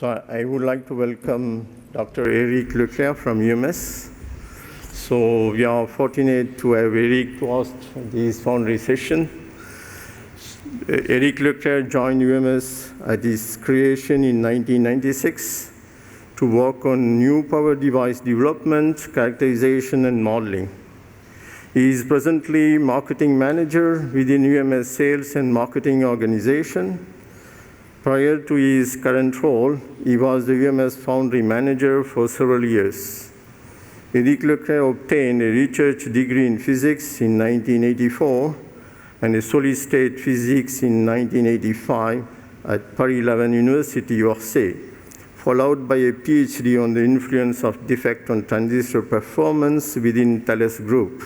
So I would like to welcome Dr. Eric Leclerc from UMS. So we are fortunate to have Eric to host this Foundry session. Eric Leclerc joined UMS at its creation in 1996 to work on new power device development, characterization, and modeling. He is presently marketing manager within UMS sales and marketing organization. Prior to his current role, he was the UMS Foundry manager for several years. Eric Leclerc obtained a research degree in physics in 1984 and a solid-state physics in 1985 at Paris 11 University, Orsay, followed by a PhD on the influence of defect on transistor performance within Thales Group.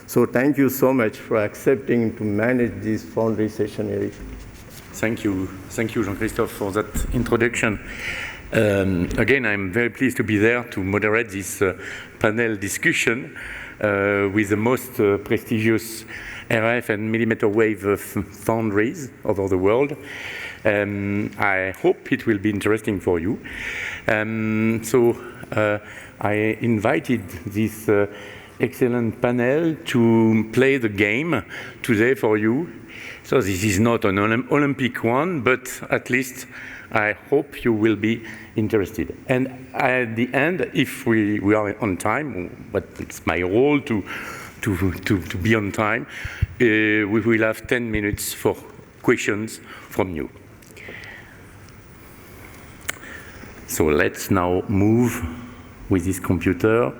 So thank you so much for accepting to manage this Foundry session, Eric. Thank you, Jean-Christophe, for that introduction. Again, I'm very pleased to be there to moderate this panel discussion with the most prestigious RF and millimeter wave foundries over the world. I hope it will be interesting for you. I invited this excellent panel to play the game today for you. So this is not an Olympic one, but at least I hope you will be interested. And at the end, if we are on time, but it's my role to be on time, we will have 10 minutes for questions from you. So let's now move with this computer.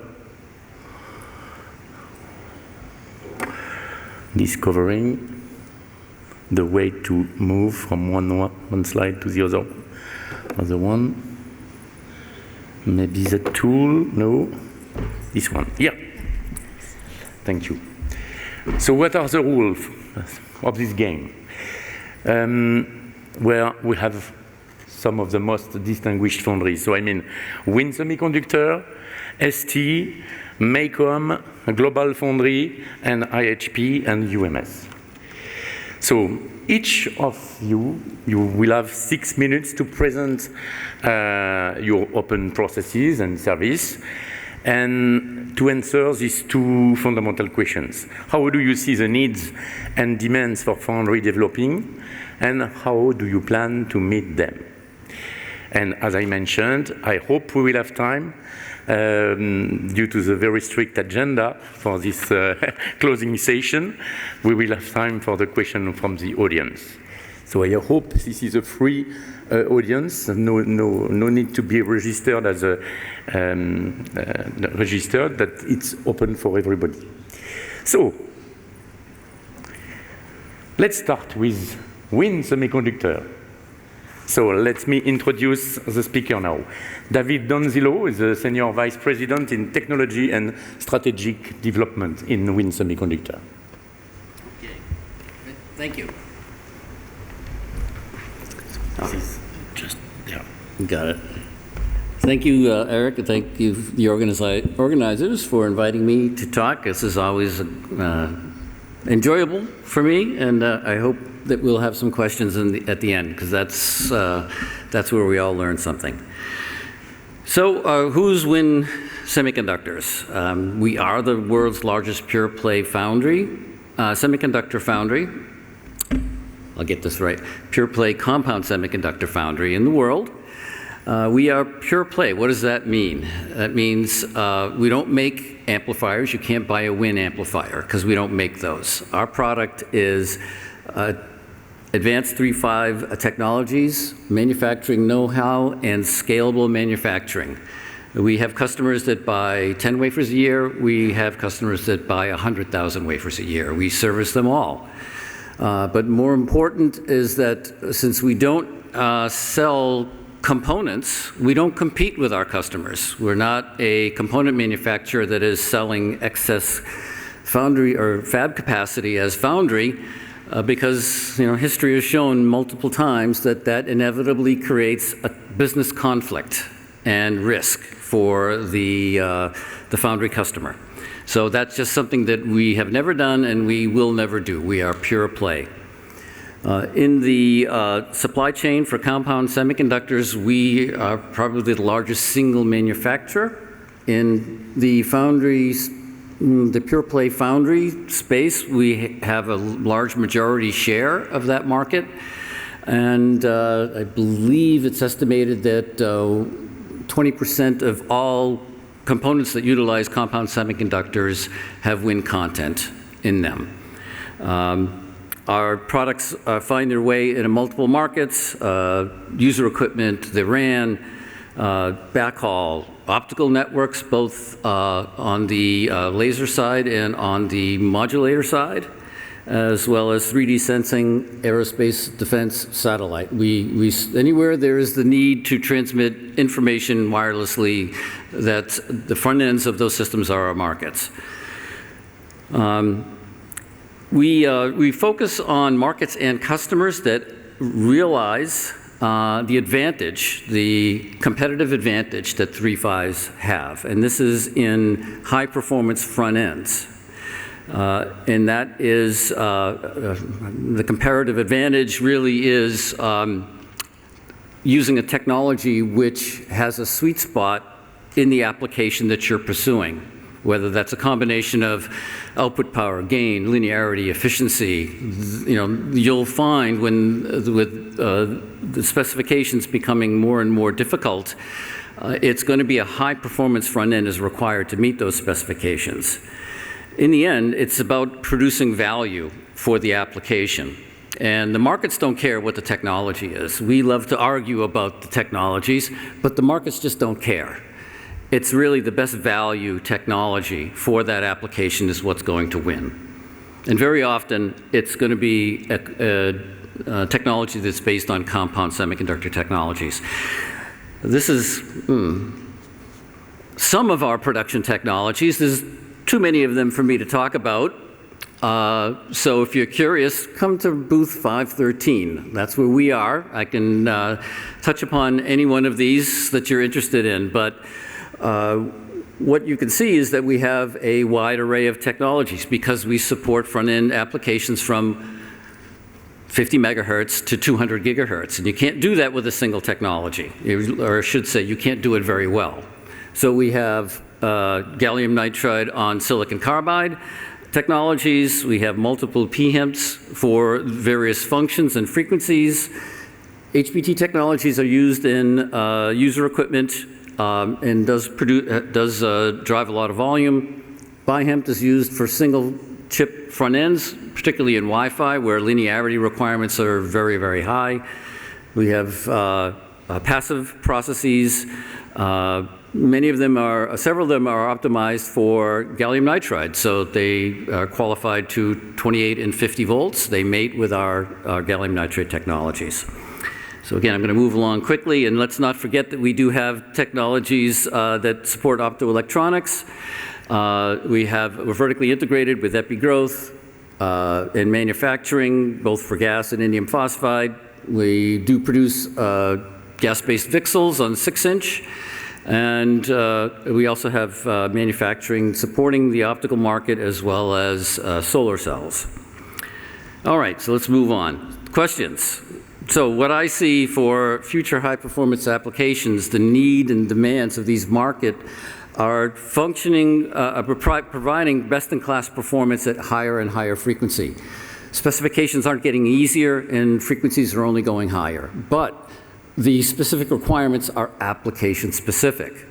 Discovering the way to move from one slide to the other one. Maybe the tool, no, this one, here. Thank you. So what are the rules of this game? Where we have some of the most distinguished foundries. So I mean, WIN Semiconductor, ST, MACOM, Global Foundry, and IHP and UMS. So each of you will have 6 minutes to present your open processes and service and to answer these two fundamental questions. How do you see the needs and demands for foundry developing, and how do you plan to meet them? And as I mentioned, I hope we will have time due to the very strict agenda for this closing session. We will have time for the question from the audience. So I hope this is a free audience. No need to be registered as a registered. That it's open for everybody. So let's start with WIN Semiconductor. So let me introduce the speaker now. David Donzillo is the Senior Vice President in Technology and Strategic Development in WIN Semiconductor. Okay, thank you. Just there. Got it. Thank you, Eric, and thank you, the organizers, for inviting me to talk. This is always enjoyable for me, and I hope that we'll have some questions at the end, because that's where we all learn something. So who's WIN Semiconductors? We are the world's largest pure-play foundry, semiconductor foundry. I'll get this right. Pure-play compound semiconductor foundry in the world. We are pure-play. What does that mean? That means we don't make amplifiers. You can't buy a WIN amplifier because we don't make those. Our product is advanced 3.5 technologies, manufacturing know-how, and scalable manufacturing. We have customers that buy 10 wafers a year. We have customers that buy 100,000 wafers a year. We service them all. But more important is that since we don't sell components, we don't compete with our customers. We're not a component manufacturer that is selling excess foundry or fab capacity as foundry, because history has shown multiple times that inevitably creates a business conflict and risk for the foundry customer. So that's just something that we have never done and we will never do. We are pure play. In the supply chain for compound semiconductors, we are probably the largest single manufacturer. In the foundries, the pure play foundry space, we have a large majority share of that market. And I believe it's estimated that 20% of all components that utilize compound semiconductors have win content in them. Our products find their way into multiple markets, user equipment, the RAN, backhaul, optical networks, both on the laser side and on the modulator side, as well as 3D sensing, aerospace, defense, satellite. Anywhere there is the need to transmit information wirelessly, that the front ends of those systems are our markets. We focus on markets and customers that realize the advantage, the competitive advantage that 3.5s have. And this is in high performance front ends. And that is, the comparative advantage really is using a technology which has a sweet spot in the application that you're pursuing, whether that's a combination of output power, gain, linearity, efficiency. You'll find with the specifications becoming more and more difficult, it's going to be a high performance front end is required to meet those specifications. In the end, it's about producing value for the application. And the markets don't care what the technology is. We love to argue about the technologies, but the markets just don't care. It's really the best value technology for that application is what's going to win. And very often, it's going to be a technology that's based on compound semiconductor technologies. This is some of our production technologies. There's too many of them for me to talk about. So if you're curious, come to booth 513. That's where we are. I can touch upon any one of these that you're interested in. But what you can see is that we have a wide array of technologies because we support front-end applications from 50 megahertz to 200 gigahertz. And you can't do that with a single technology, or I should say you can't do it very well. So we have gallium nitride on silicon carbide technologies. We have multiple PHEMTs for various functions and frequencies. HBT technologies are used in user equipment and does drive a lot of volume. BiHEMT is used for single chip front ends, particularly in Wi-Fi, where linearity requirements are very, very high. We have passive processes. Several of them are optimized for gallium nitride, so they are qualified to 28 and 50 volts. They mate with our gallium nitride technologies. So again, I'm going to move along quickly, and let's not forget that we do have technologies that support optoelectronics. We're vertically integrated with epi growth in manufacturing, both for gas and indium phosphide. We do produce gas-based VCSELs on 6-inch. And we also have manufacturing supporting the optical market as well as solar cells. All right, so let's move on. Questions? So what I see for future high-performance applications, the need and demands of these markets are providing best-in-class performance at higher and higher frequency. Specifications aren't getting easier, and frequencies are only going higher. But the specific requirements are application specific.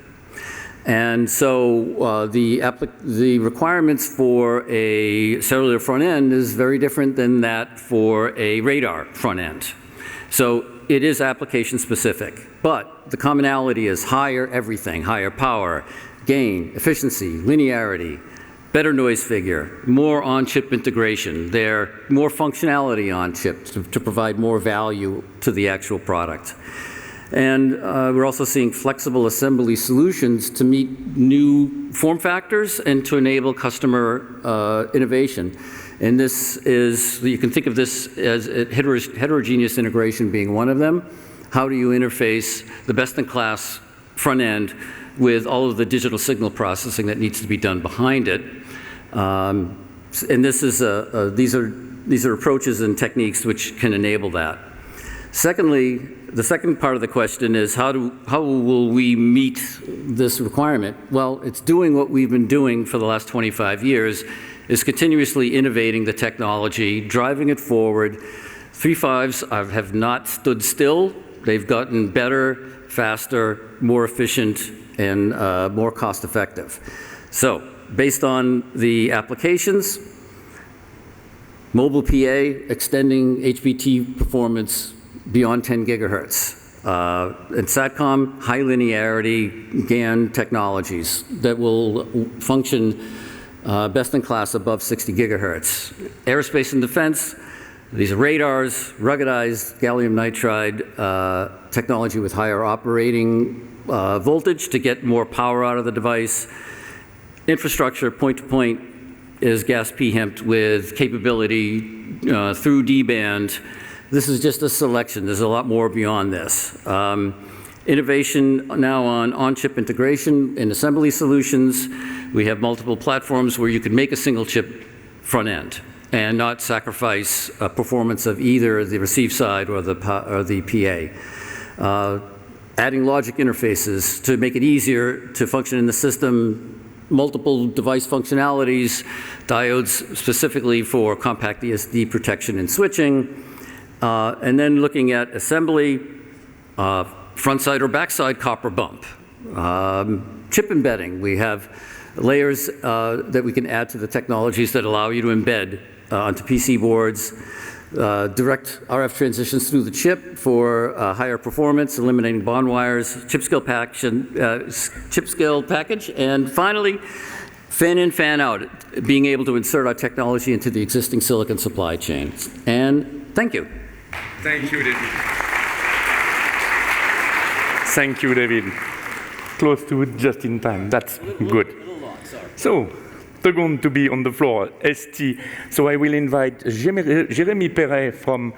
And so the requirements for a cellular front end is very different than that for a radar front end. So it is application specific. But the commonality is higher everything, higher power, gain, efficiency, linearity, better noise figure, more on-chip integration, more functionality on chip to provide more value to the actual product. And we're also seeing flexible assembly solutions to meet new form factors and to enable customer innovation. And this is, you can think of this as heterogeneous integration being one of them. How do you interface the best-in-class front end with all of the digital signal processing that needs to be done behind it? And this is these are these are approaches and techniques which can enable that. Secondly, the second part of the question is how will we meet this requirement? Well, it's doing what we've been doing for the last 25 years, is continuously innovating the technology, driving it forward. 3.5s have not stood still. They've gotten better, faster, more efficient, and more cost-effective. So, based on the applications, mobile PA extending HBT performance beyond 10 gigahertz. And SATCOM, high linearity GaN technologies that will function best in class above 60 gigahertz. Aerospace and defense, these are radars, ruggedized gallium nitride technology with higher operating voltage to get more power out of the device. Infrastructure, point-to-point, is gas p-hemped with capability through D-band. This is just a selection. There's a lot more beyond this. Innovation now on-chip integration and assembly solutions. We have multiple platforms where you can make a single chip front end and not sacrifice performance of either the receive side or the PA. Adding logic interfaces to make it easier to function in the system, multiple device functionalities, diodes specifically for compact ESD protection and switching, and then looking at assembly, front side or back side copper bump. Chip embedding, we have layers that we can add to the technologies that allow you to embed onto PC boards, direct RF transitions through the chip for higher performance, eliminating bond wires, chip scale package, and finally, fan in, fan out, being able to insert our technology into the existing silicon supply chains. And thank you. Thank you, David. Thank you, David. Close to it just in time. That's good. So, second to be on the floor, ST. So I will invite Jérémy Perret from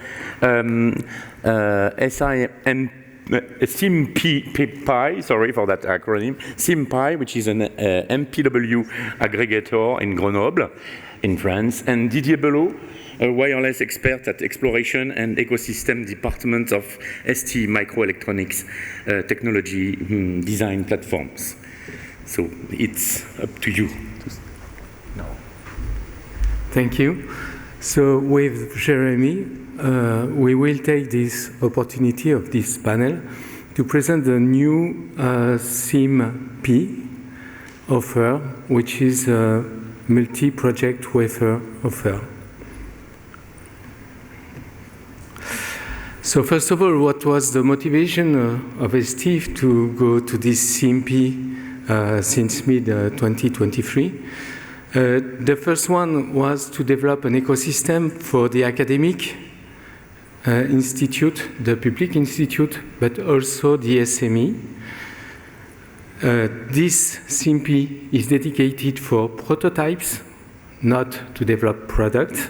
SIMPI, sorry for that acronym, SIMPI, which is an MPW aggregator in Grenoble, in France, and Didier Belot, a wireless expert at Exploration and Ecosystem Department of ST Microelectronics Technology Design Platforms. So it's up to you. Thank you. So with Jeremy, we will take this opportunity of this panel to present the new SIMP offer, which is a multi-project wafer offer. So first of all, what was the motivation of ST to go to this SIMP since mid-2023? The first one was to develop an ecosystem for the academic institute, the public institute, but also the SME. This SIMP is dedicated for prototypes, not to develop products.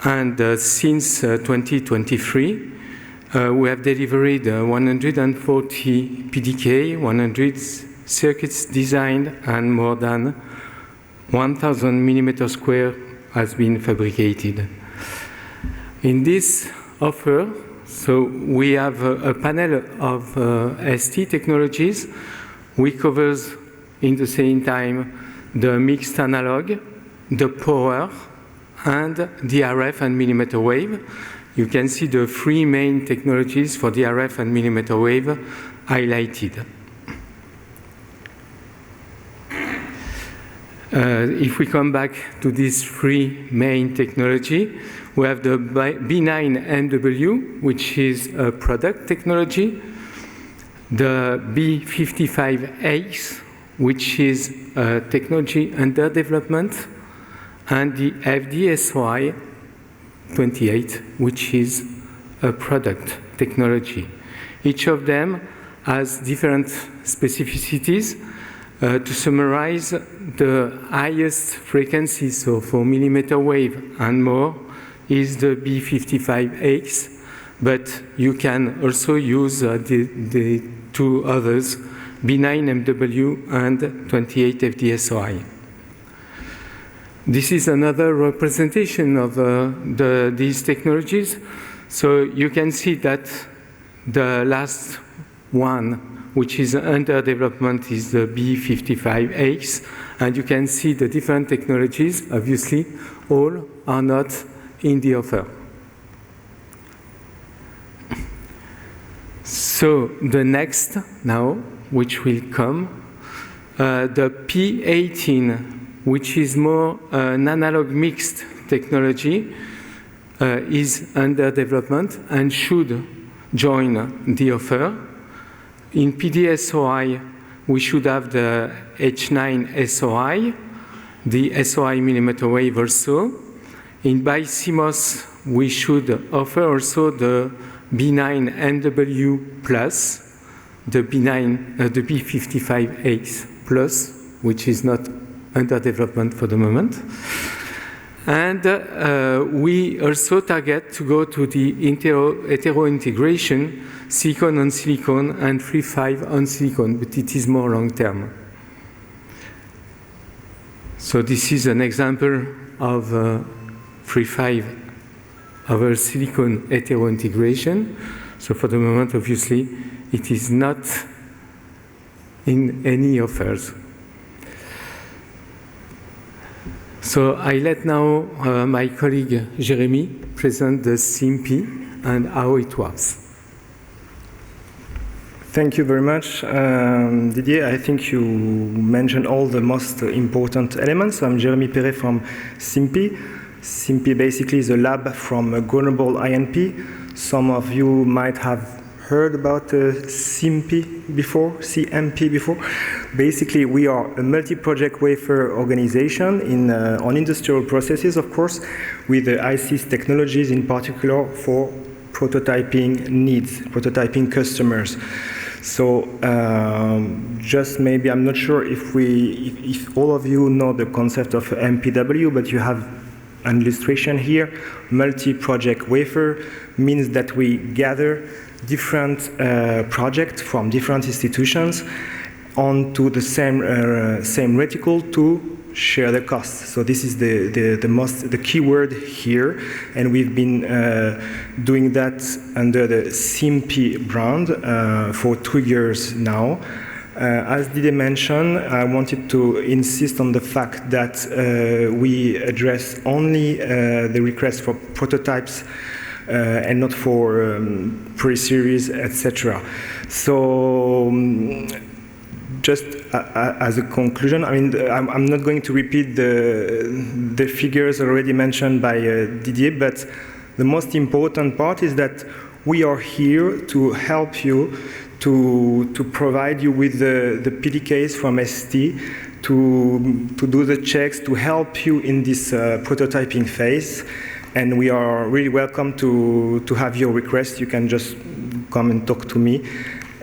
And since 2023, we have delivered 140 PDK, 100 circuits designed, and more than 1,000 millimeter square has been fabricated. In this offer, so we have a panel of ST technologies. We cover in the same time the mixed analog, the power, and the RF and millimeter wave. You can see the three main technologies for the RF and millimeter wave highlighted. If we come back to these three main technology, we have the B9MW, which is a product technology, the B55X, which is a technology under development, and the FD-SY28, which is a product technology. Each of them has different specificities. To summarize, the highest frequency, so for millimeter wave and more, is the B55X, but you can also use the two others, B9MW and 28 FD-SY. This is another representation of these technologies. So you can see that the last one, which is under development, is the B55X. And you can see the different technologies. Obviously, all are not in the offer. So the next now, which will come, the P18, which is more an analog mixed technology, is under development and should join the offer. In PDSOI, we should have the H9 SOI, the SOI millimeter wave also. In BiCMOS, we should offer also the B9 NW plus, the B55X plus, which is not under development for the moment. And we also target to go to the hetero integration, silicon on silicon and 3.5 on silicon, but it is more long term. So this is an example of 3.5 over silicon hetero integration. So for the moment, obviously, it is not in any offers. So I let now my colleague Jeremy present the CMP and how it works. Thank you very much, Didier. I think you mentioned all the most important elements. I'm Jeremy Perret from CMP. CMP basically is a lab from Grenoble INP. Some of you might have heard about CMP before. Basically, we are a multi-project wafer organization on industrial processes, of course, with the ICs technologies in particular for prototyping needs, prototyping customers. So just maybe, I'm not sure if all of you know the concept of MPW, but you have an illustration here. Multi-project wafer means that we gather different projects from different institutions onto the same reticle to share the costs. So this is the key word here, and we've been doing that under the CMP brand for 2 years now. As Didier mentioned, I wanted to insist on the fact that we address only the request for prototypes and not for pre-series, etc. So just as a conclusion, I mean, I'm not going to repeat the figures already mentioned by Didier, but the most important part is that we are here to help you, to provide you with the PDKs from ST, to do the checks, to help you in this prototyping phase. And we are really welcome to have your request. You can just come and talk to me.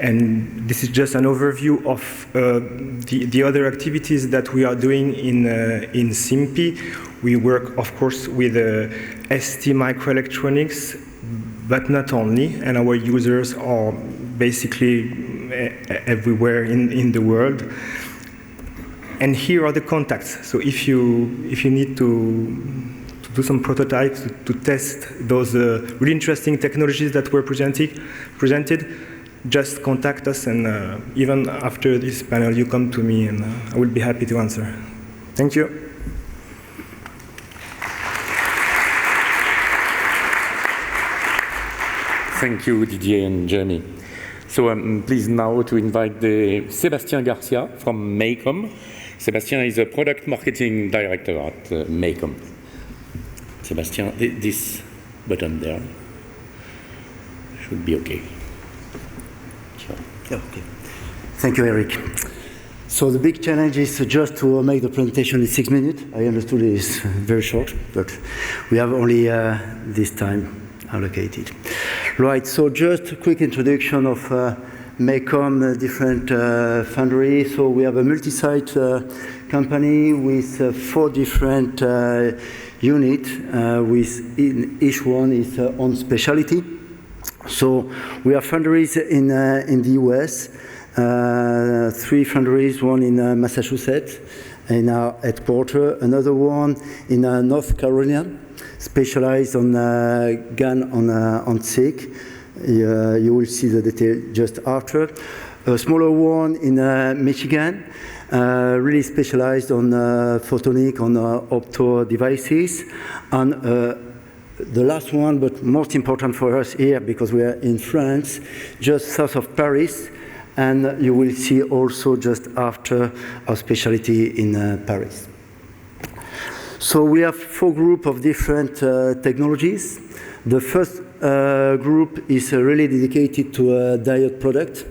And this is just an overview of the other activities that we are doing in CMP. We work, of course, with ST microelectronics, but not only. And our users are basically everywhere in the world. And here are the contacts. So if you need to do some prototypes, to test those really interesting technologies that were presented, just contact us, and even after this panel, you come to me, and I will be happy to answer. Thank you. Thank you, Didier and Jeremy. So I'm pleased now to invite Sébastien Garcia from MACOM. Sébastien is a product marketing director at MACOM. Sébastien, this button there should be okay. Okay. Thank you, Eric. So the big challenge is just to make the presentation in 6 minutes. I understood it is very short, but we have only this time allocated. Right, so just a quick introduction of MACOM, different foundry. So we have a multi-site company with 4 different units, with each one is on specialty. So we have foundries in the US, 3 foundries, one in Massachusetts, in our headquarters, another one in North Carolina, specialized on GaN on SiC. You will see the detail just after. A smaller one in Michigan, really specialized on photonic, on opto devices. And the last one, but most important for us here, because we are in France, just south of Paris, and you will see also just after our specialty in Paris. So we have 4 groups of different technologies. The first group is really dedicated to a diode product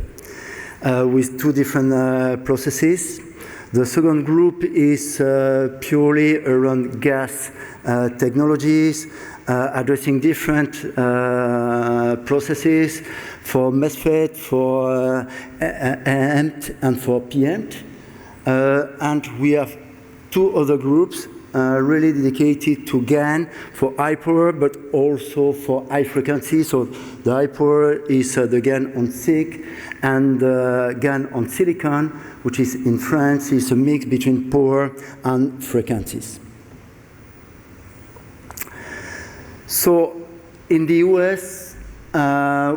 with 2 different processes. The second group is purely around gas technologies, addressing different processes for MESFET, for AMP, and for PMP. And we have 2 other groups really dedicated to GaN for high power, but also for high frequency. So the high power is the GaN on SiC, and the GaN on silicon, which is in France, is a mix between power and frequencies. So in the US,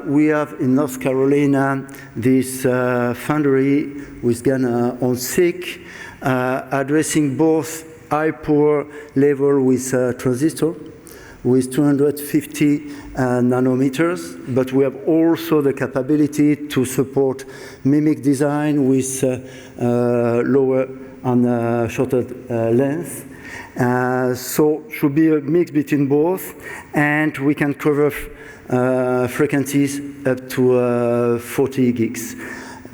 we have in North Carolina this Foundry with GaN on SiC, addressing both high power level with transistor with 250 nanometers, but we have also the capability to support MMIC design with lower and shorter length. So should be a mix between both, and we can cover frequencies up to 40 gigs.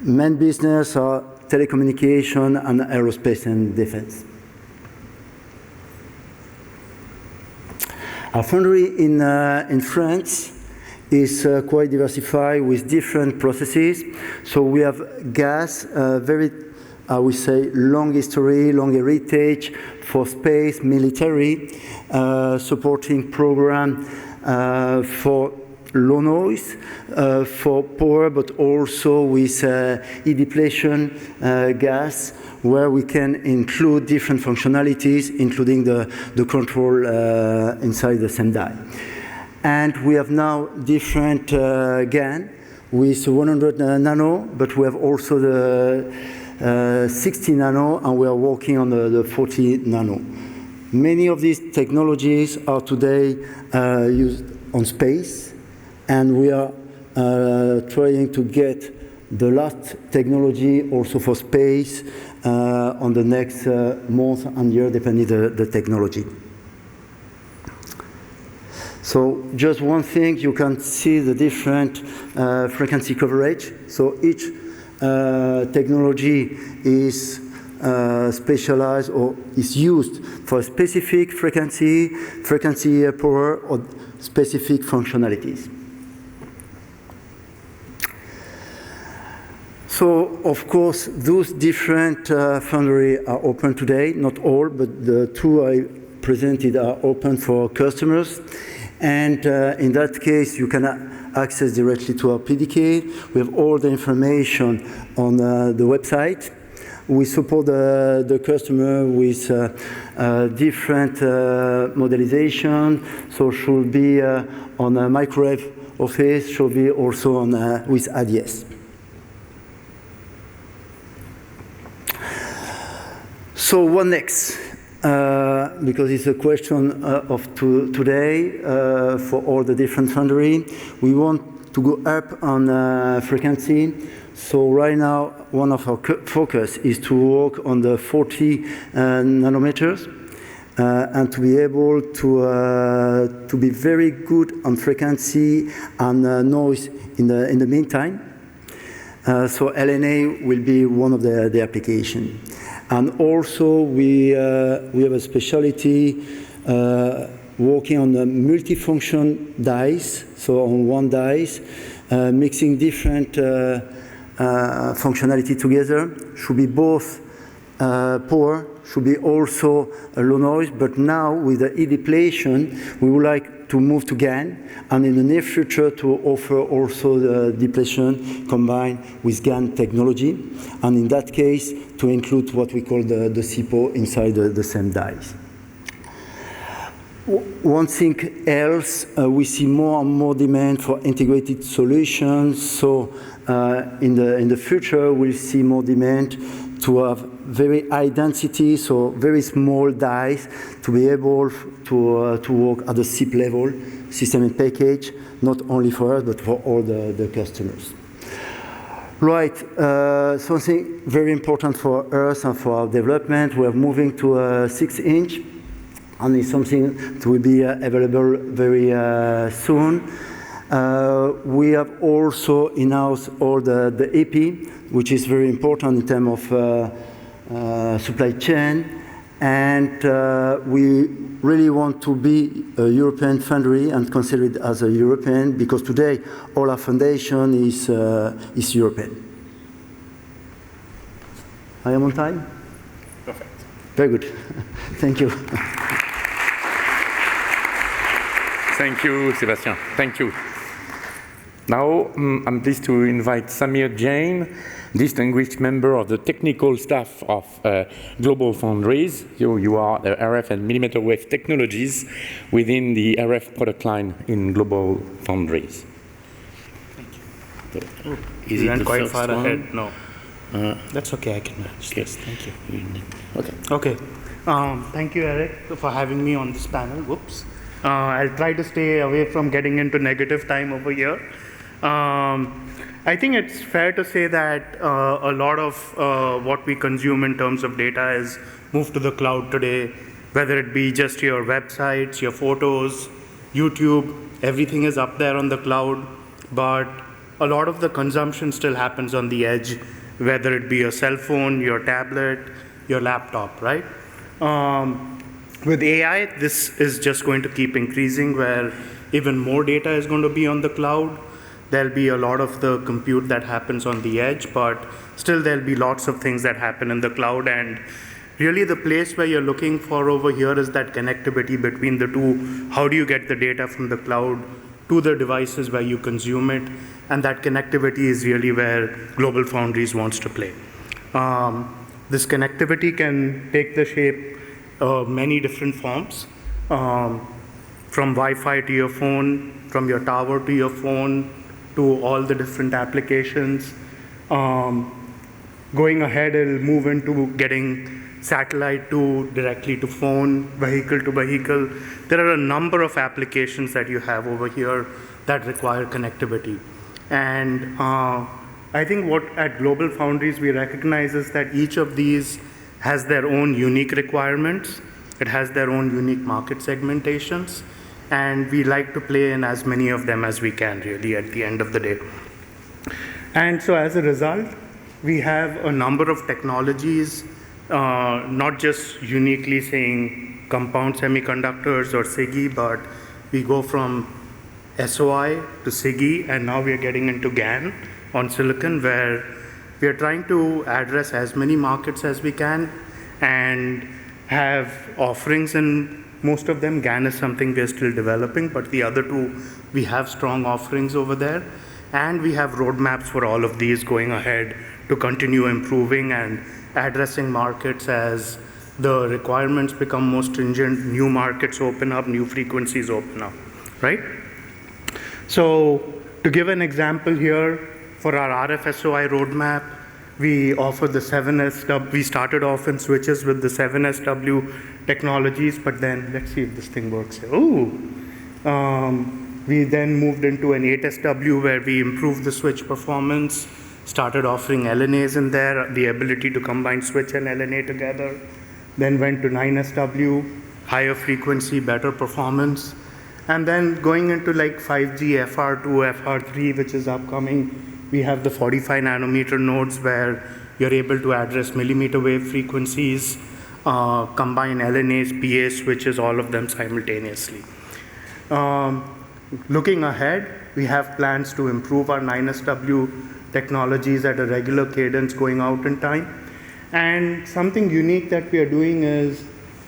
Main business are telecommunication and aerospace and defense. Our foundry in France is quite diversified with different processes. So we have gas, very, I would say, long history, long heritage for space, military, supporting program for low noise, for power, but also with e-depletion gas, where we can include different functionalities, including the control inside the same die. And we have now different GaN with 100 nano, but we have also the 60 nano, and we are working on the 40 nano. Many of these technologies are today used on space, and we are trying to get the last technology also for space on the next month and year, depending the technology. So just one thing, you can see the different frequency coverage. So each technology is specialized or is used for a specific frequency power, or specific functionalities. So, of course, those different foundries are open today, not all, but the 2 I presented are open for customers. And in that case, you can access directly to our PDK. We have all the information on the website. We support the customer with different modelization. So should be on a microwave office, should be also on with ADS. So what next? Because it's a question of today for all the different foundry. We want to go up on frequency. So right now, one of our focus is to work on the 40 nanometers and to be able to be very good on frequency and noise in the meantime. So LNA will be one of the application. And also we have a specialty working on the multifunction dies. So on one dies, mixing different functionality together. Should be both power, should be also a low noise, but now with the e-depletion, we would like to move to GaN, and in the near future to offer also the depletion combined with GaN technology, and in that case to include what we call the CPO inside the same dies. One thing else, we see more and more demand for integrated solutions. So in the future, we'll see more demand to have very high density, so very small dies, to be able to work at the SiP level, system in package, not only for us, but for all the customers. Right, something very important for us and for our development, we are moving to a 6-inch, and it's something that will be available very soon. We have also in-house all the EP, which is very important in terms of supply chain, and we really want to be a European foundry and consider it as a European, because today all our foundation is European. I am on time? Perfect. Very good. Thank you. Thank you, Sébastien. Thank you. Now, I'm pleased to invite Samir Jain, distinguished member of the technical staff of Global Foundries. You are the RF and millimeter wave technologies within the RF product line in Global Foundries. Thank you. Is you it went the quite first far one? ahead. No. That's okay, I can manage this. Thank you. Okay. Okay. Thank you, Eric, for having me on this panel. Whoops. I'll try to stay away from getting into negative time over here. I think it's fair to say that a lot of what we consume in terms of data is moved to the cloud today, whether it be just your websites, your photos, YouTube, everything is up there on the cloud, but a lot of the consumption still happens on the edge, whether it be your cell phone, your tablet, your laptop, right? With AI, this is just going to keep increasing, where even more data is going to be on the cloud. There'll be a lot of the compute that happens on the edge, but still there'll be lots of things that happen in the cloud. And really the place where you're looking for over here is that connectivity between the two. How do you get the data from the cloud to the devices where you consume it? And that connectivity is really where Global Foundries wants to play. This connectivity can take the shape many different forms, from Wi-Fi to your phone, from your tower to your phone, to all the different applications. Going ahead, it'll move into getting satellite to directly to phone, vehicle to vehicle. There are a number of applications that you have over here that require connectivity. And I think what at Global Foundries we recognize is that each of these has their own unique requirements. It has their own unique market segmentations. And we like to play in as many of them as we can, really, at the end of the day. And so as a result, we have a number of technologies, not just uniquely saying compound semiconductors or SiGe, but we go from SOI to SiGe, and now we are getting into GaN on silicon, where we are trying to address as many markets as we can and have offerings in most of them. GaN is something we are still developing, but the other two, we have strong offerings over there. And we have roadmaps for all of these going ahead to continue improving and addressing markets as the requirements become more stringent, new markets open up, new frequencies open up, right? So to give an example here, for our RF SOI roadmap, we offer the 7SW. We started off in switches with the 7SW technologies, but then let's see if this thing works. We then moved into an 8SW where we improved the switch performance, started offering LNAs in there, the ability to combine switch and LNA together. Then went to 9SW, higher frequency, better performance. And then going into like 5G, FR2, FR3, which is upcoming, we have the 45 nanometer nodes where you're able to address millimeter wave frequencies, combine LNAs, PA switches, all of them simultaneously. Looking ahead, we have plans to improve our 9SW technologies at a regular cadence going out in time. And something unique that we are doing is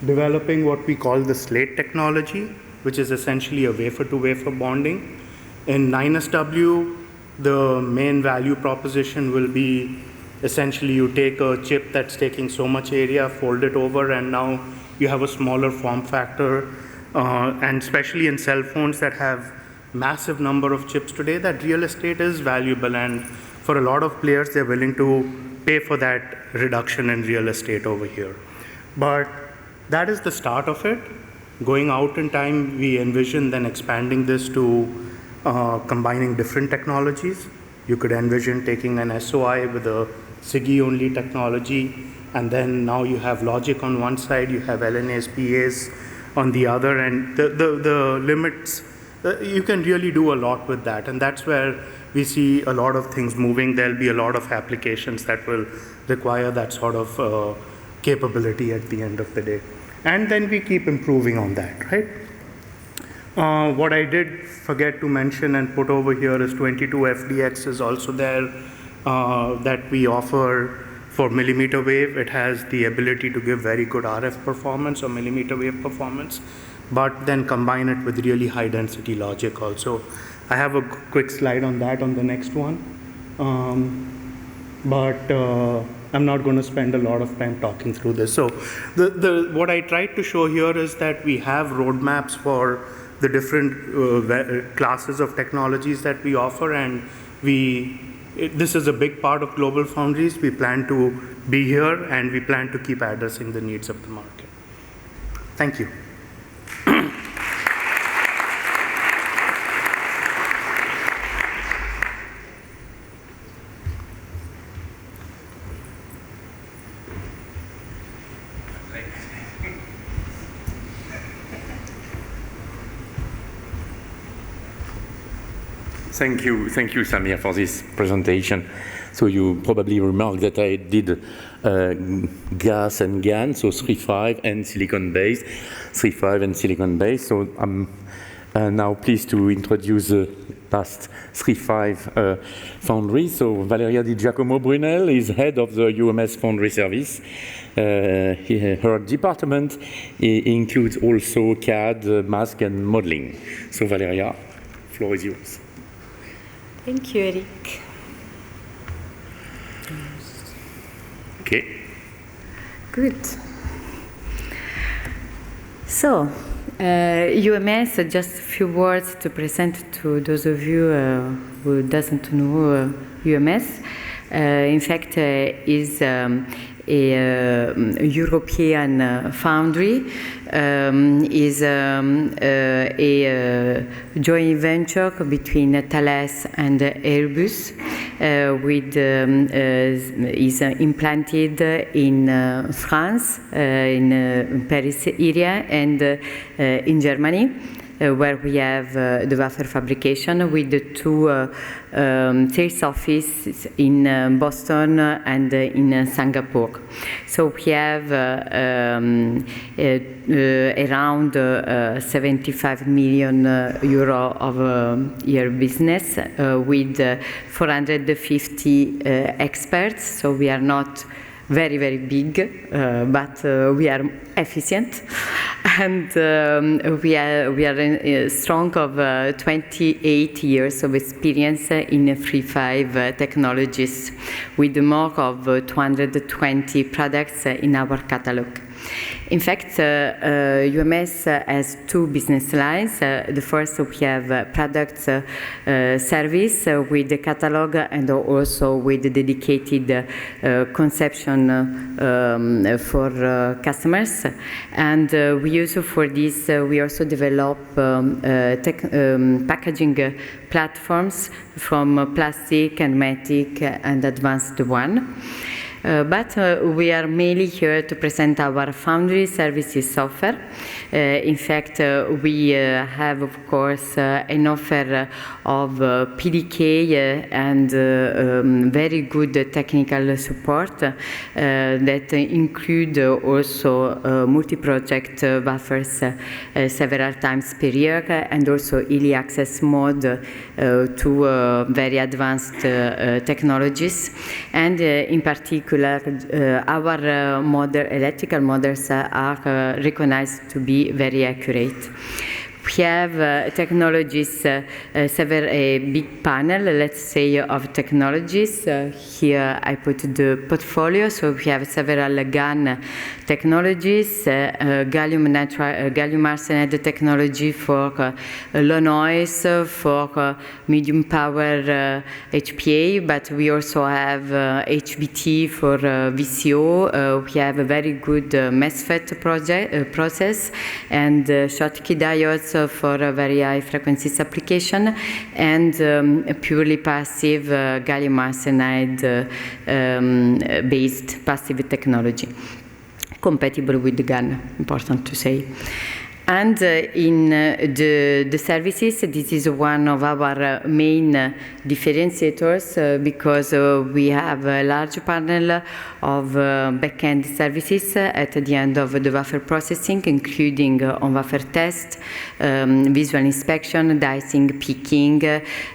developing what we call the slate technology, which is essentially a wafer-to-wafer bonding. In 9SW, the main value proposition will be essentially you take a chip that's taking so much area, fold it over, and now you have a smaller form factor. And especially in cell phones that have massive number of chips today, that real estate is valuable. And for a lot of players, they're willing to pay for that reduction in real estate over here. But that is the start of it. Going out in time, we envision then expanding this to combining different technologies. You could envision taking an SOI with a SiGe-only technology, and then now you have logic on one side, you have LNAs, PAs on the other, and the limits, you can really do a lot with that, and that's where we see a lot of things moving. There'll be a lot of applications that will require that sort of capability at the end of the day. And then we keep improving on that, right? What I did forget to mention and put over here is 22FDX is also there that we offer for millimeter wave. It has the ability to give very good RF performance or millimeter wave performance, but then combine it with really high density logic also. I have a quick slide on that on the next one. I'm not going to spend a lot of time talking through this. So what I tried to show here is that we have roadmaps for the different classes of technologies that we offer, and this is a big part of Global Foundries. We plan to be here, and we plan to keep addressing the needs of the market. Thank you. Thank you, Samir, for this presentation. So you probably remarked that I did GaAs and GaN, so 3.5 and silicon-based, 3.5 and silicon-based. So I'm now pleased to introduce the last 3.5 Foundry. So Valeria Di Giacomo Brunel is head of the UMS Foundry service. Her department includes also CAD, mask, and modeling. So Valeria, the floor is yours. Thank you, Eric. Okay. Good. So, UMS, just a few words to present to those of you who doesn't know UMS. In fact, is a European foundry, is a joint venture between Thales and Airbus, is implanted in France, in Paris area, and in Germany, where we have the wafer fabrication with the two sales offices in Boston and in Singapore. So we have around 75 million euro of year business with 450 experts. So we are not very, very big, but we are efficient, and we are strong of 28 years of experience in 3.5 technologies, with more of 220 products in our catalog. In fact, UMS has two business lines. The first, we have product service with the catalog and also with the dedicated conception for customers. And we use for this, we also develop packaging platforms from plastic and metic and advanced one. But we are mainly here to present our Foundry services software. In fact, we have, of course, an offer of PDK and very good technical support that include also multi-project buffers several times per year, and also early access mode to very advanced technologies. And in particular, our electrical models are recognized to be very accurate. We have technologies, a big panel, let's say, of technologies. Here I put the portfolio. So we have several GaN technologies, gallium arsenide technology for low noise, for medium power HPA, but we also have HBT for VCO. We have a very good MESFET process and Schottky diodes for very high frequencies application, and purely passive gallium arsenide based passive technology, compatible with the GaN, important to say. And in the services, this is one of our main differentiators because we have a large panel of back-end services at the end of the wafer processing, including on-wafer test, visual inspection, dicing, picking,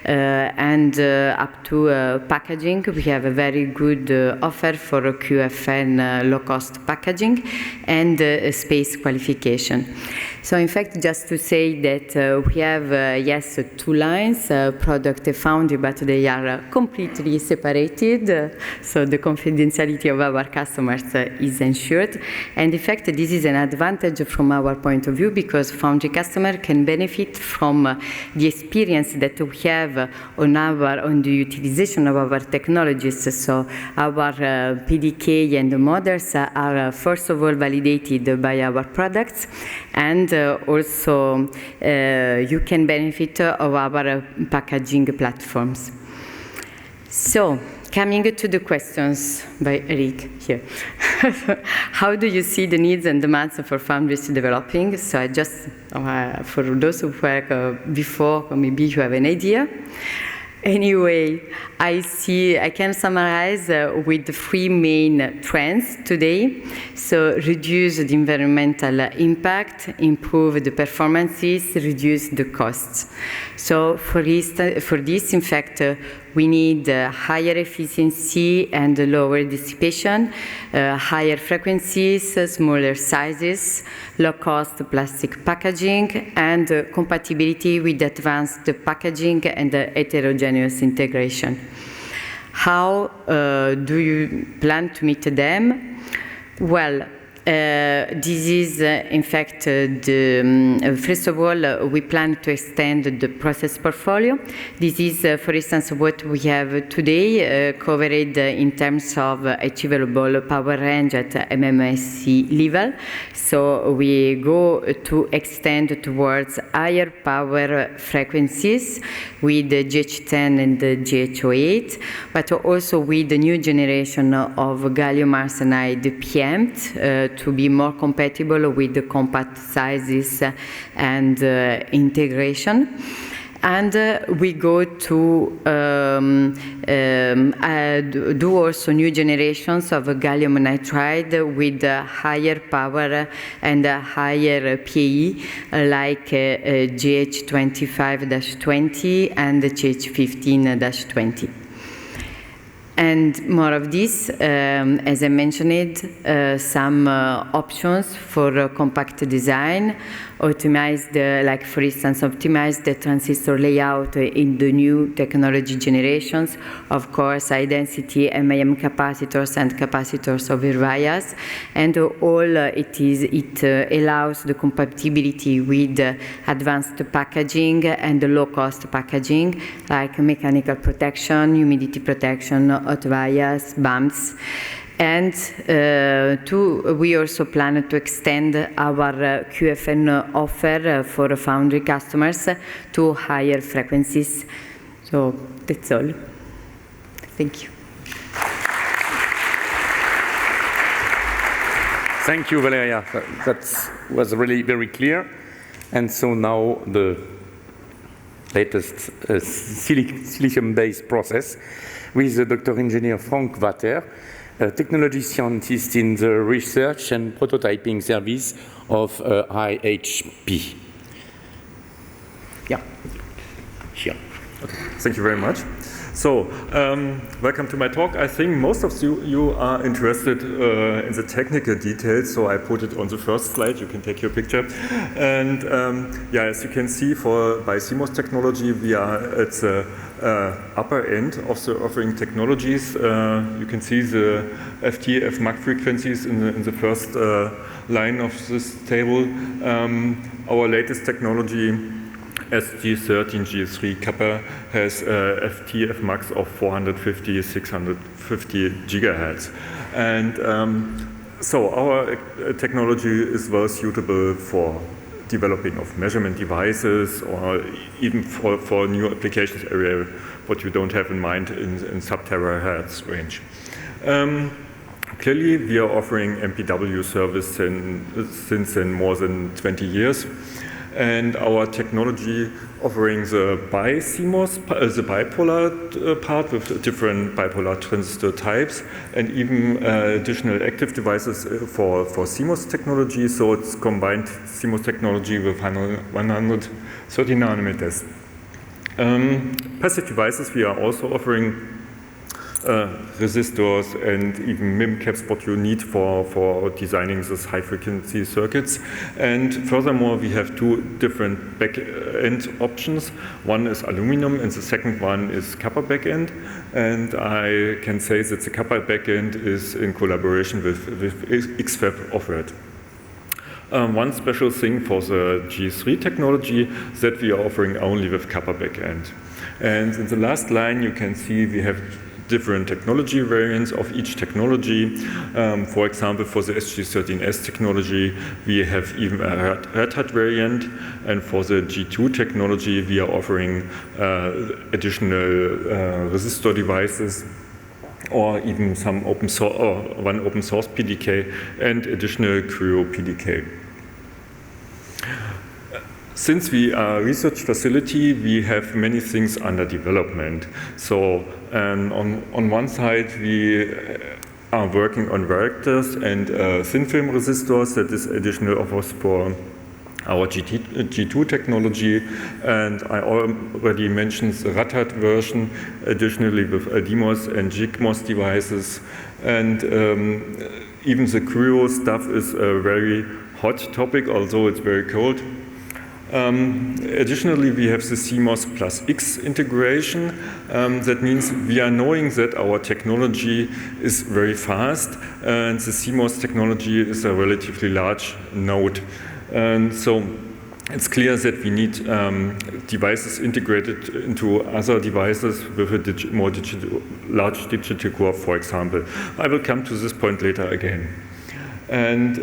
and up to packaging. We have a very good offer for QFN low-cost packaging and space qualification. So in fact, just to say that we have, yes, two lines, product and foundry, but they are completely separated. So the confidentiality of our customers is ensured. And in fact, this is an advantage from our point of view because foundry customer can benefit from the experience that we have on the utilization of our technologies. So our PDK and the models are first of all validated by our products, and also you can benefit of our packaging platforms. So, coming to the questions by Eric here. How do you see the needs and demands for foundries developing? So I just, for those who work before, maybe you have an idea. Anyway, I can summarize with the three main trends today. So reduce the environmental impact, improve the performances, reduce the costs. So for this, in fact, we need higher efficiency and lower dissipation, higher frequencies, smaller sizes, low-cost plastic packaging, and compatibility with advanced packaging and heterogeneous integration. How do you plan to meet them? Well, this is, in fact, first of all, we plan to extend the process portfolio. This is, for instance, what we have today covered in terms of achievable power range at MMSC level. So we go to extend towards higher power frequencies with the GH10 and the GH08, but also with the new generation of gallium arsenide PMs to be more compatible with the compact sizes and integration. And we go to do also new generations of gallium nitride with higher power and higher PE, like GH25-20 and GH15-20. And more of this, as I mentioned, some options for compact design, optimize like for instance, optimize the transistor layout in the new technology generations, of course, high density MIM capacitors and capacitors over vias, and all it allows the compatibility with advanced packaging and low-cost packaging, like mechanical protection, humidity protection, hot vias, bumps. And we also plan to extend our QFN offer for foundry customers to higher frequencies. So that's all. Thank you. Thank you, Valeria. That was really very clear. And so now the latest silicon-based process with Dr. Engineer Frank Vater, a technology scientist in the research and prototyping service of IHP. Yeah. Here. Okay. Thank you very much. So, welcome to my talk. I think most of you are interested in the technical details, so I put it on the first slide. You can take your picture. And yeah, as you can see, by CMOS technology, we are at the upper end of the offering technologies. You can see the FT, FMAC frequencies in the first line of this table. Our latest technology, SG13 G3 kappa, has FT, FMAX of 450, 650 gigahertz. And so our technology is well suitable for developing of measurement devices, or even for new applications area, what you don't have in mind in sub-terahertz range. Clearly, we are offering MPW service since more than 20 years. And our technology offering the bi-CMOS, the bipolar part with different bipolar transistor types, and even additional active devices for CMOS technology. So it's combined CMOS technology with 130 nanometers. Passive devices, we are also offering resistors and even MIM caps, what you need for designing these high-frequency circuits. And furthermore, we have two different back-end options. One is aluminum, and the second one is copper back-end. And I can say that the copper back-end is in collaboration with X-FAB offered. One special thing for the G3 technology that we are offering only with copper back-end. And in the last line, you can see we have different technology variants of each technology. For example, for the SG13S technology, we have even a Red Hat variant, and for the G2 technology, we are offering additional resistor devices, or even some open source, or one open source PDK and additional Creo PDK. Since we are a research facility, we have many things under development. So on one side, we are working on varactors and thin film resistors. That is additional offers for our G2 technology. And I already mentioned the Red Hat version, additionally with DMOS and GigMOS devices. And even the Creo stuff is a very hot topic, although it's very cold. Additionally, we have the CMOS plus X integration. That means we are knowing that our technology is very fast, and the CMOS technology is a relatively large node. And so it's clear that we need devices integrated into other devices with a large digital core, for example. I will come to this point later again. And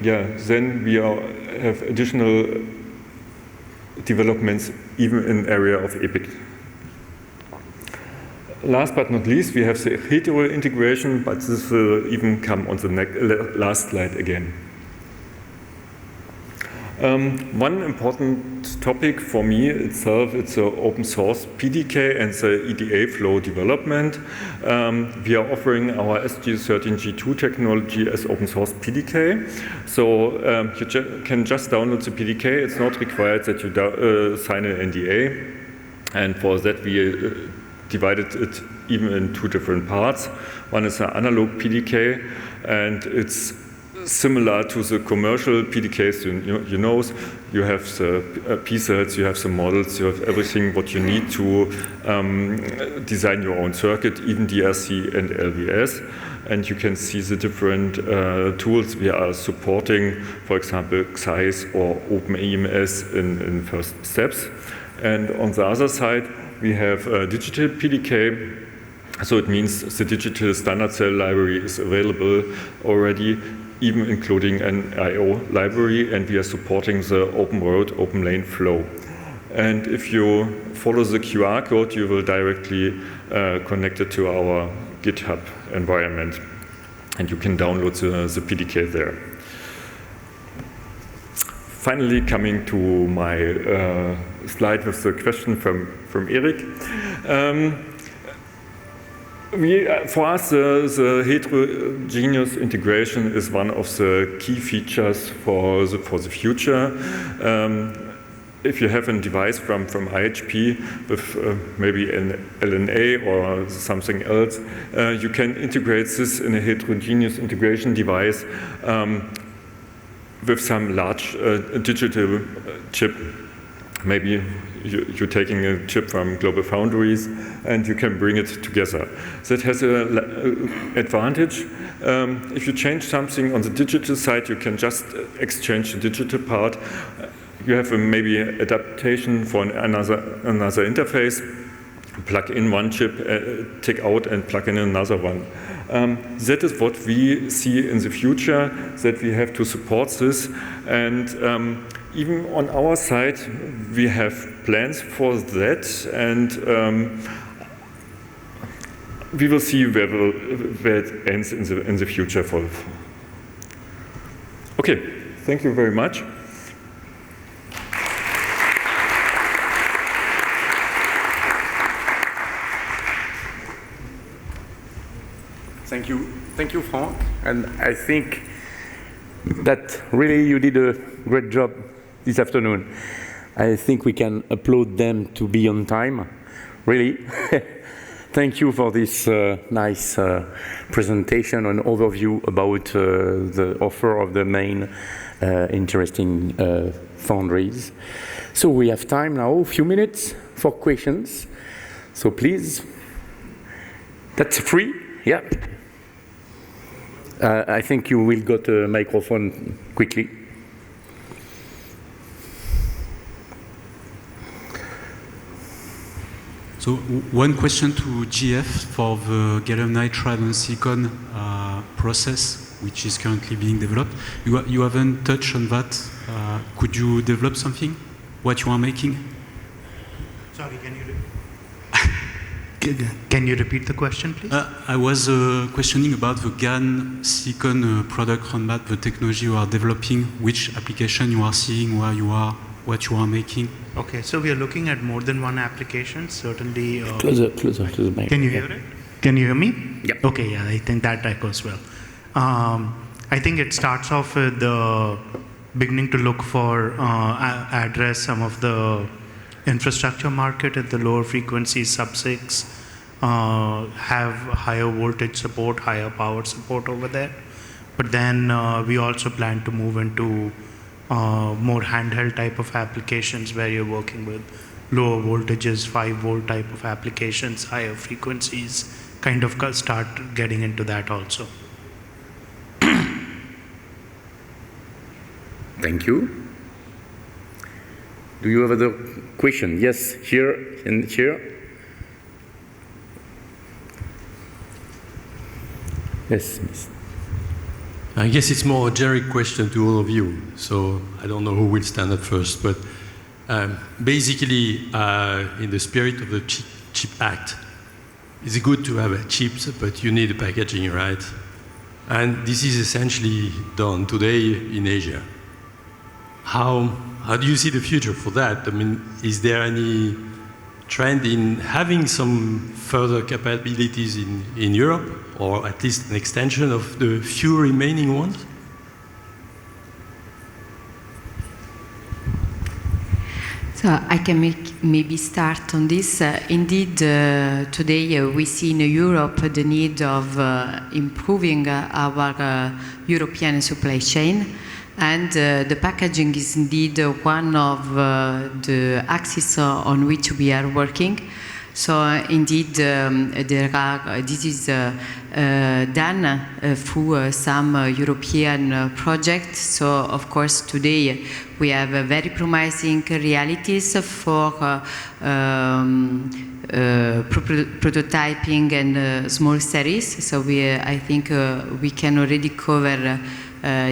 yeah, then we have additional developments even in area of EPIC. Last but not least, we have the hetero integration, but this will even come on the last slide again. One important topic for me itself, it's the open source PDK and the EDA flow development. We are offering our SG13G2 technology as open source PDK. So you can just download the PDK. It's not required that you sign an NDA. And for that, we divided it even in two different parts. One is an analog PDK, and it's similar to the commercial PDKs, you know, you have the P-cells, you have the models, you have everything what you need to design your own circuit, even DRC and LVS. And you can see the different tools we are supporting, for example, XICE or OpenEMS in first steps. And on the other side, we have a digital PDK. So it means the digital standard cell library is available already, even including an I/O library, and we are supporting the open world, open lane flow. And if you follow the QR code, you will directly connect it to our GitHub environment, and you can download the PDK there. Finally, coming to my slide with the question from Eric. For us, the heterogeneous integration is one of the key features for the future. if you have a device from IHP with maybe an LNA or something else, you can integrate this in a heterogeneous integration device with some large digital chip. Maybe you're taking a chip from global foundries and you can bring it together. That has an advantage. If you change something on the digital side, you can just exchange the digital part. You have maybe adaptation for another interface, plug in one chip, take out and plug in another one. That is what we see in the future, that we have to support this. And even on our side, we have plans for that. And we will see where it ends in the future. Okay, thank you very much. Thank you, Frank. And I think that really you did a great job this afternoon. I think we can applaud them to be on time, really. Thank you for this nice presentation and overview about the offer of the main interesting foundries. So we have time now, a few minutes for questions. So please, that's free, yeah. I think you will get a microphone quickly. So one question to GF for the gallium nitride and silicon process, which is currently being developed. You haven't touched on that. Could you develop something? What you are making? Sorry, can you repeat the question, please? I was questioning about the GaN silicon product roadmap, the technology you are developing, which application you are seeing, where you are, what you are making. Okay, so we are looking at more than one application, certainly. Closer to the mic. Can you hear it? Can you hear me? Yeah. Okay, yeah, I think that echoes well. I think it starts off with the beginning to look for, address some of the infrastructure market at the lower frequency sub-6, have higher voltage support, higher power support over there. But then we also plan to move into more handheld type of applications where you're working with lower voltages, 5-volt type of applications, higher frequencies, kind of start getting into that also. Thank you. Do you have other question? Yes, here and here. Yes, miss. I guess it's more a generic question to all of you, so I don't know who will stand up first, but basically, in the spirit of the Chip Act, it's good to have chips, but you need packaging, right? And this is essentially done today in Asia. How do you see the future for that? I mean, is there any trend in having some further capabilities in Europe, or at least an extension of the few remaining ones? So I can maybe start on this. Indeed, today we see in Europe the need of improving our European supply chain. And the packaging is indeed one of the axes on which we are working. So indeed, this is done through some European projects. So of course today we have very promising realities for prototyping and small series. So I think we can already cover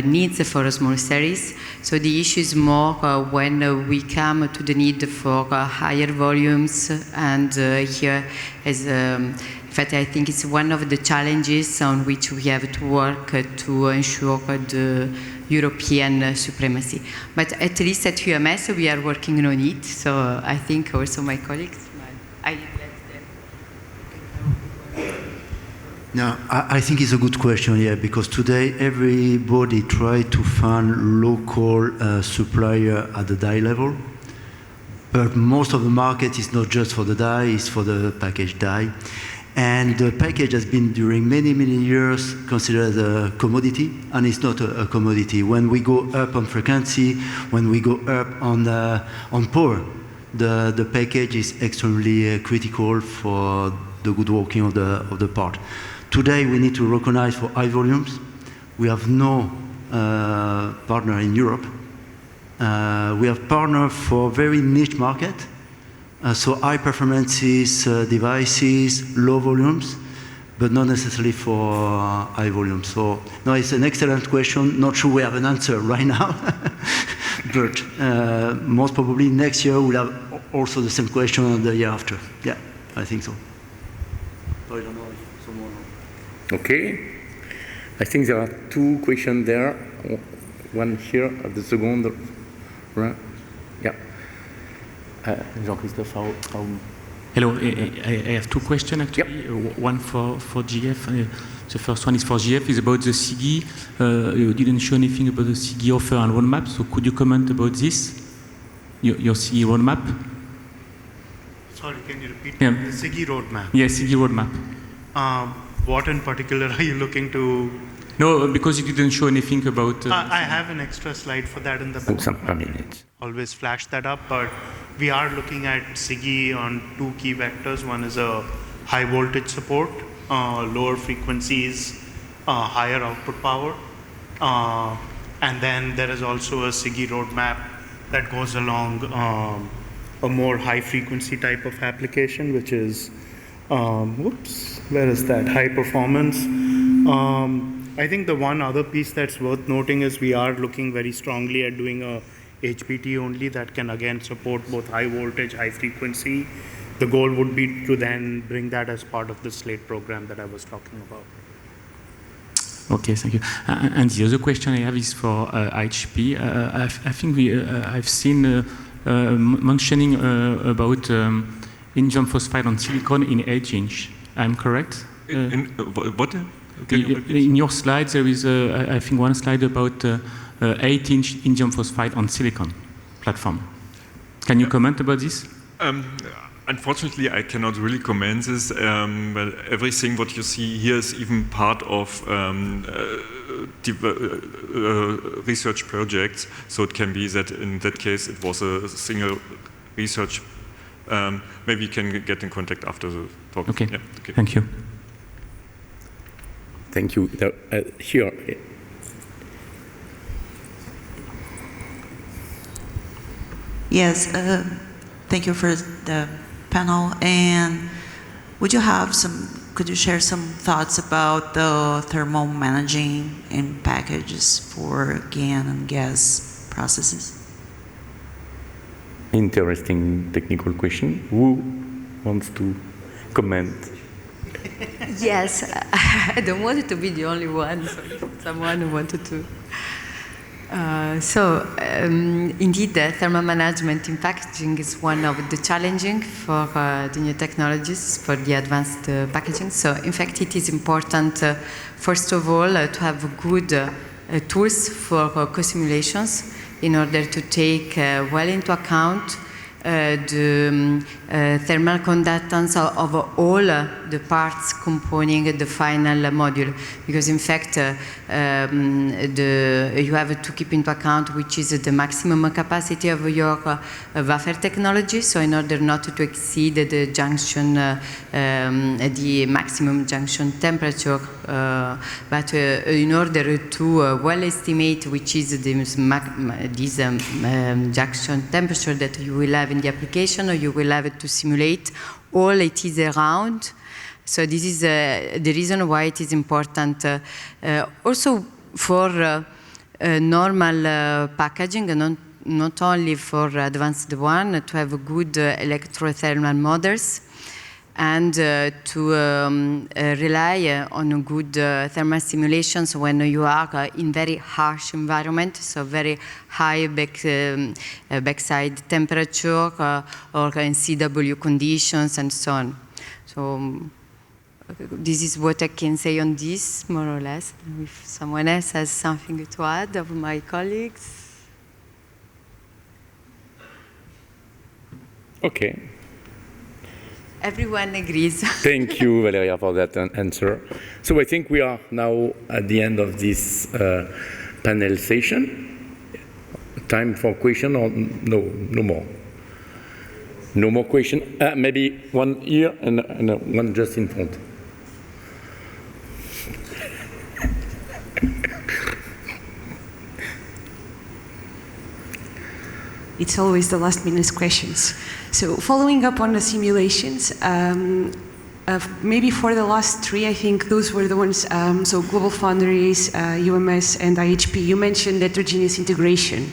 needs for a small series. So the issue is more when we come to the need for higher volumes, and here is, in fact, I think it's one of the challenges on which we have to work to ensure the European supremacy. But at least at UMS we are working on it, so I think also my colleagues, I No, I think it's a good question, yeah, because today everybody tries to find local supplier at the die level. But most of the market is not just for the die, it's for the package die. And the package has been, during many, many years, considered a commodity, and it's not a commodity. When we go up on frequency, when we go up on power, the package is extremely critical for the good working of the part. Today, we need to recognize for high volumes, we have no partner in Europe. We have partner for very niche market, so high performances devices, low volumes, but not necessarily for high volumes. So, no, it's an excellent question. Not sure we have an answer right now, but most probably next year we'll have also the same question and the year after. Yeah, I think so. So I don't know if someone... Okay. I think there are two questions there. One here at the second. Right. Yeah. Jean-Christophe, how... Hello, I have two questions actually. Yep. One for GF. The first one is for GF, is about the SiGe. You didn't show anything about the SiGe offer and roadmap, so could you comment about this? Your SiGe roadmap? Sorry, can you repeat? Yeah. The SiGe roadmap? Yeah, SiGe roadmap. What in particular are you looking to? No, because you didn't show anything about... I have an extra slide for that in the back. Some minutes. Always flash that up, but we are looking at SiGe on two key vectors. One is a high voltage support, lower frequencies, higher output power. And then there is also a SiGe roadmap that goes along a more high frequency type of application, which is, where is that? High performance. I think the one other piece that's worth noting is we are looking very strongly at doing a HBT only that can again support both high voltage, high frequency. The goal would be to then bring that as part of the SLATE program that I was talking about. Okay, thank you. And the other question I have is for HP. I think I've seen mentioning about indium phosphide on silicon in 8-inch. I'm correct? What? In your slides, there is, I think, one slide about 8-inch indium phosphide on silicon platform. Can you comment about this? Unfortunately, I cannot really comment this. But everything what you see here is even part of research projects. So it can be that in that case it was a single research. Maybe you can get in contact after the talk. Okay. Yeah, okay. Thank you. Thank you. Here. Yes, thank you for the panel. And would you have could you share some thoughts about the thermal managing in packages for GaN and gas processes? Interesting technical question. Who wants to comment? Yes, I don't want it to be the only one, so someone who wanted to. Indeed, thermal management in packaging is one of the challenging for the new technologies for the advanced packaging. So, in fact, it is important, first of all, to have good tools for co-simulations in order to take well into account the thermal conductance of all the parts composing the final module, because in fact you have to keep into account which is the maximum capacity of your wafer technology, so in order not to exceed the junction, the maximum junction temperature, but in order to well estimate which is this junction temperature that you will have in the application, or you will have to simulate all it is around. So this is the reason why it is important also for normal packaging, and not only for advanced one, to have good electrothermal models and to rely on good thermal simulations when you are in very harsh environment, so very high backside temperature or in CW conditions and so on. So this is what I can say on this, more or less. If someone else has something to add of my colleagues. Okay. Everyone agrees. Thank you, Valeria, for that answer. So I think we are now at the end of this panel session. Time for question or no more? No more question? Maybe one here and one just in front. It's always the last minute questions. So following up on the simulations, maybe for the last three, I think those were the ones, so Global Foundries, UMS, and IHP, you mentioned heterogeneous integration.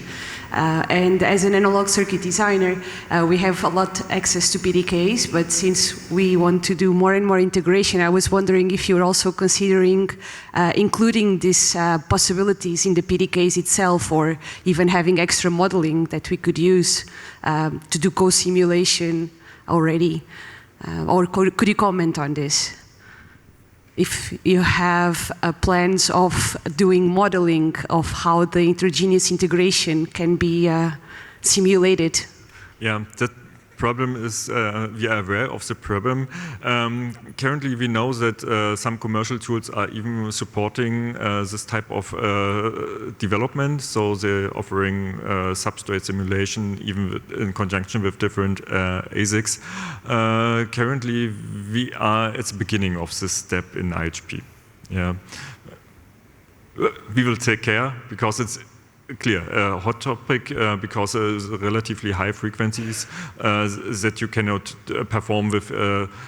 And as an analog circuit designer, we have a lot access to PDKs, but since we want to do more and more integration, I was wondering if you're also considering including these possibilities in the PDKs itself, or even having extra modeling that we could use to do co-simulation already. Or could you comment on this? If you have plans of doing modeling of how the heterogeneous integration can be simulated. Yeah, that problem is, we are aware of the problem. Currently we know that some commercial tools are even supporting this type of development, so they're offering substrate simulation even in conjunction with different ASICs. Currently we are at the beginning of this step in IHP. Yeah. We will take care because it's clear, hot topic because relatively high frequencies that you cannot perform with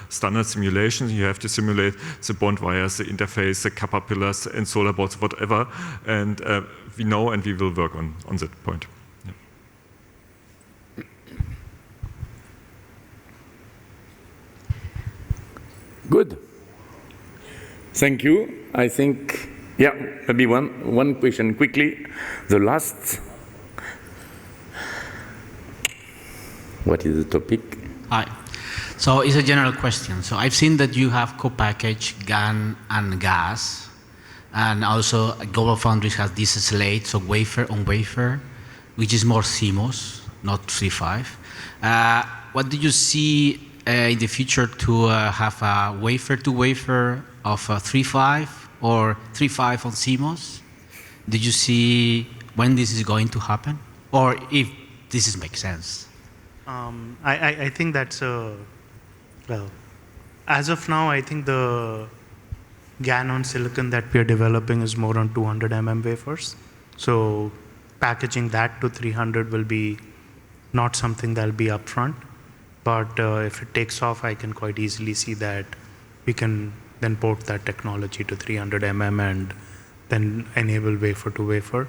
standard simulations. You have to simulate the bond wires, the interface, the copper pillars, and solar boards, whatever. And we know, and we will work on that point. Yeah. Good. Thank you. I think. Yeah, maybe one question quickly. The last. What is the topic? Hi. So it's a general question. So I've seen that you have co-packaged GaN and gas, and also Global Foundries has this slate, so wafer on wafer, which is more CMOS, not 3.5. What do you see in the future to have a wafer to wafer of 3.5 or 3.5 on CMOS? Did you see when this is going to happen, or if this makes sense? I think that's well, as of now, I think the GaN on silicon that we are developing is more on 200 mm wafers. So packaging that to 300 will be not something that'll be upfront. But if it takes off, I can quite easily see that we can then port that technology to 300 mm and then enable wafer to wafer.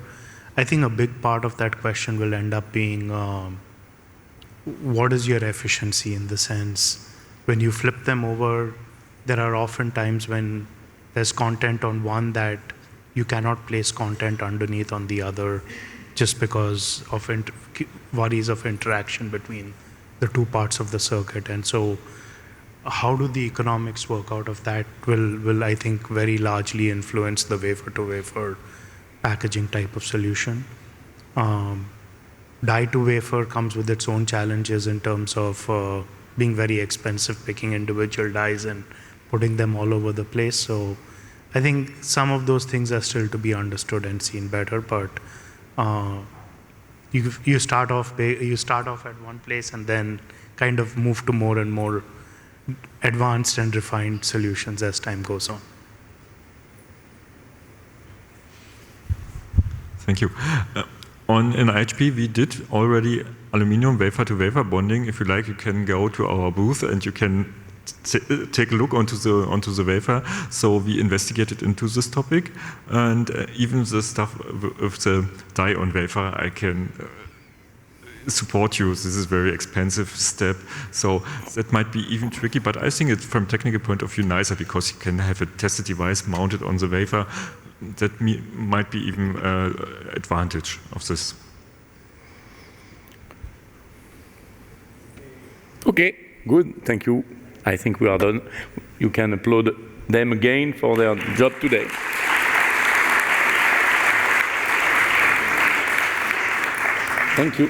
I think a big part of that question will end up being what is your efficiency, in the sense when you flip them over, there are often times when there's content on one that you cannot place content underneath on the other just because of worries of interaction between the two parts of the circuit. And so how do the economics work out of that will I think very largely influence the wafer to wafer packaging type of solution. Die to wafer comes with its own challenges in terms of being very expensive, picking individual dies and putting them all over the place. So I think some of those things are still to be understood and seen better, but you start off at one place and then kind of move to more and more advanced and refined solutions as time goes on. Thank you. In IHP, we did already aluminum wafer-to-wafer bonding. If you like, you can go to our booth and you can take a look onto the wafer. So we investigated into this topic, and even the stuff with the die on wafer, I can support you. This is a very expensive step, so that might be even tricky. But I think it's, from technical point of view, nicer because you can have a tested device mounted on the wafer. That might be even advantage of this. Okay, good, thank you. I think we are done. You can applaud them again for their job today. Thank you.